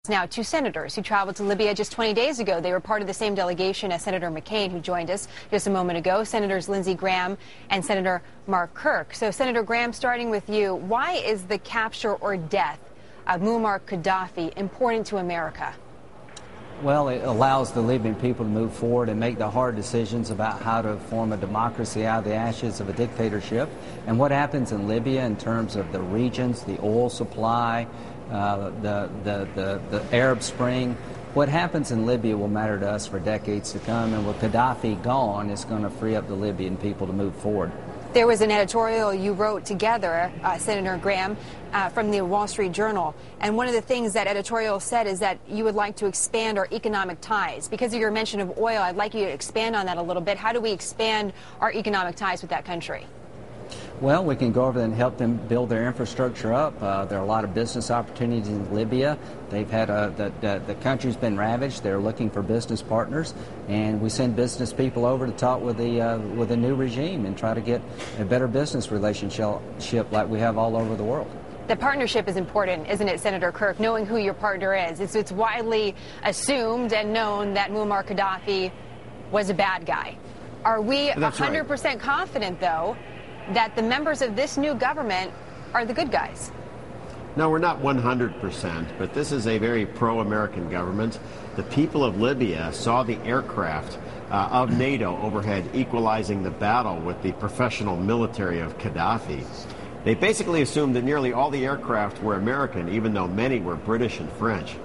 Now, two senators who traveled to Libya just 20 days ago. They were part of the same delegation as Senator McCain, who joined us just a moment ago, Senators Lindsey Graham and Senator Mark Kirk. So, Senator Graham, starting with you, why is the capture or death of Muammar Gaddafi important to America? Well, it allows the Libyan people to move forward and make the hard decisions about how to form a democracy out of the ashes of a dictatorship. And what happens in Libya in terms of the regions, the oil supply, the Arab Spring, what happens in Libya will matter to us for decades to come. And with Gaddafi gone, it's going to free up the Libyan people to move forward. There was an editorial you wrote together, Senator Graham, from the Wall Street Journal. And one of the things that editorial said is that you would like to expand our economic ties. Because of your mention of oil, I'd like you to expand on that a little bit. How do we expand our economic ties with that country? Well, we can go over there and help them build their infrastructure up. There are a lot of business opportunities in Libya. They've had the country's been ravaged. They're looking for business partners, and we send business people over to talk with the new regime and try to get a better business relationship like we have all over the world. The partnership is important, isn't it, Senator Kirk, knowing who your partner is? It's widely assumed and known that Muammar Gaddafi was a bad guy. Are we 100% confident, though, that the members of this new government are the good guys? No, we're not 100%, but this is a very pro-American government. The people of Libya saw the aircraft of NATO overhead equalizing the battle with the professional military of Gaddafi. They basically assumed that nearly all the aircraft were American, even though many were British and French.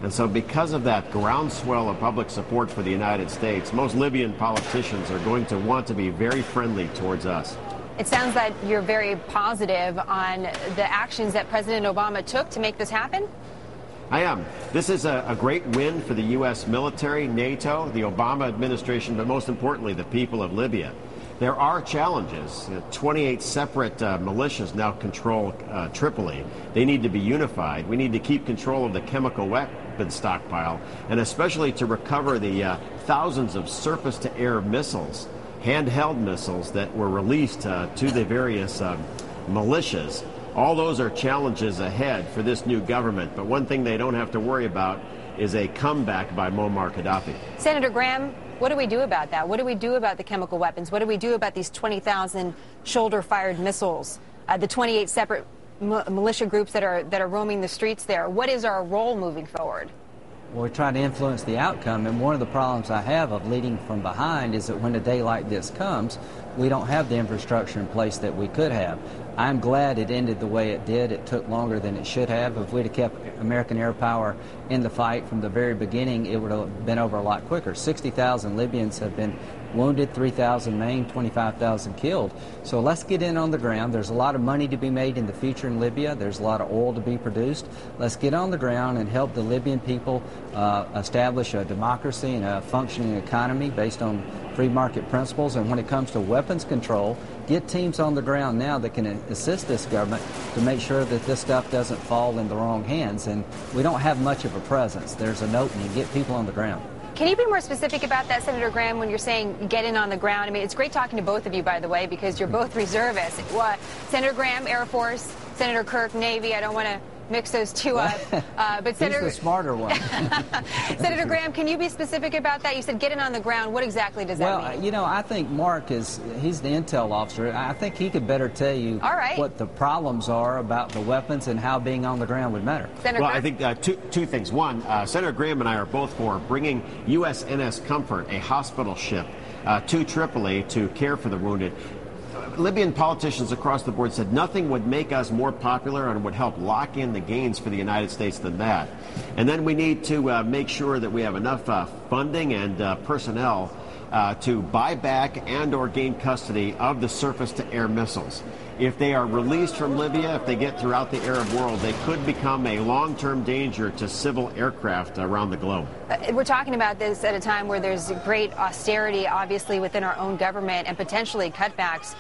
And so because of that groundswell of public support for the United States, most Libyan politicians are going to want to be very friendly towards us. It sounds like you're very positive on the actions that President Obama took to make this happen. I am. This is a great win for the U.S. military, NATO, the Obama administration, but most importantly, the people of Libya. There are challenges. 28 separate militias now control Tripoli. They need to be unified. We need to keep control of the chemical weapons stockpile, and especially to recover the thousands of surface-to-air missiles, handheld missiles that were released to the various militias. All those are challenges ahead for this new government, but one thing they don't have to worry about is a comeback by Muammar Gaddafi. Senator Graham, what do we do about that? What do we do about the chemical weapons? What do we do about these 20,000 shoulder-fired missiles, the 28 separate militia groups that are roaming the streets there? What is our role moving forward? Well, we're trying to influence the outcome, and one of the problems I have of leading from behind is that when a day like this comes, we don't have the infrastructure in place that we could have. I'm glad it ended the way it did. It took longer than it should have. If we'd have kept American air power in the fight from the very beginning, it would have been over a lot quicker. 60,000 Libyans have been wounded, 3,000 maimed, 25,000 killed. So let's get in on the ground. There's a lot of money to be made in the future in Libya. There's a lot of oil to be produced. Let's get on the ground and help the Libyan people establish a democracy and a functioning economy based on free market principles. And when it comes to weapons control, get teams on the ground now that can assist this government to make sure that this stuff doesn't fall in the wrong hands. And we don't have much of a presence. There's an opening. Get people on the ground. Can you be more specific about that, Senator Graham, when you're saying get in on the ground? I mean, it's great talking to both of you, by the way, because you're both reservists. Senator Graham, Air Force, Senator Kirk, Navy. I don't want to mix those two up. But Senator, he's the smarter one. Senator Graham, can you be specific about that? You said get in on the ground. What exactly does that mean? Well, you know, I think Mark he's the intel officer. I think he could better tell you what the problems are about the weapons and how being on the ground would matter. Senator well, Graham? I think two things. One, Senator Graham and I are both for bringing USNS Comfort, a hospital ship, to Tripoli to care for the wounded. Libyan politicians across the board said nothing would make us more popular and would help lock in the gains for the United States than that. And then we need to make sure that we have enough funding and personnel to buy back and or gain custody of the surface-to-air missiles. If they are released from Libya, if they get throughout the Arab world, they could become a long-term danger to civil aircraft around the globe. We're talking about this at a time where there's great austerity, obviously, within our own government and potentially cutbacks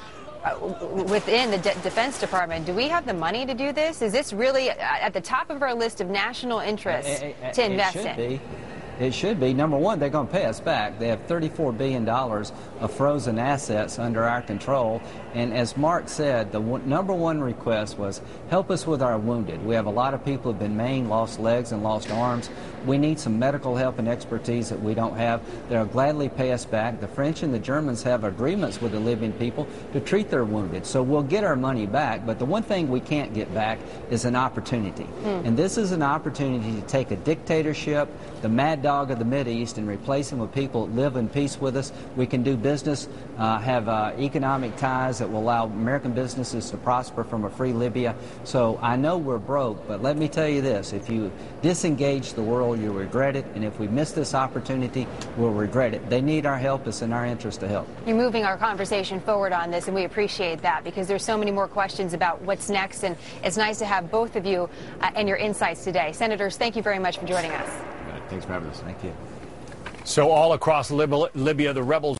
within the Defense Department. Do we have the money to do this? Is this really at the top of our list of national interests to invest in? It should be. It should be. Number one, they're going to pay us back. They have $34 billion of frozen assets under our control. And as Mark said, the number one request was help us with our wounded. We have a lot of people who have been maimed, lost legs, and lost arms. We need some medical help and expertise that we don't have. They'll gladly pay us back. The French and the Germans have agreements with the Libyan people to treat their wounded. So we'll get our money back. But the one thing we can't get back is an opportunity. And this is an opportunity to take a dictatorship, the mad dog of the Mideast, and replace him with people that live in peace with us. We can do business, have economic ties that will allow American businesses to prosper from a free Libya. So I know we're broke, but let me tell you this. If you disengage the world, you'll regret it. And if we miss this opportunity, we'll regret it. They need our help. It's in our interest to help. You're moving our conversation forward on this, and we appreciate that because there's so many more questions about what's next. And it's nice to have both of you and your insights today. Senators, thank you very much for joining us. Thanks for having us. Thank you. So all across Libya, the rebels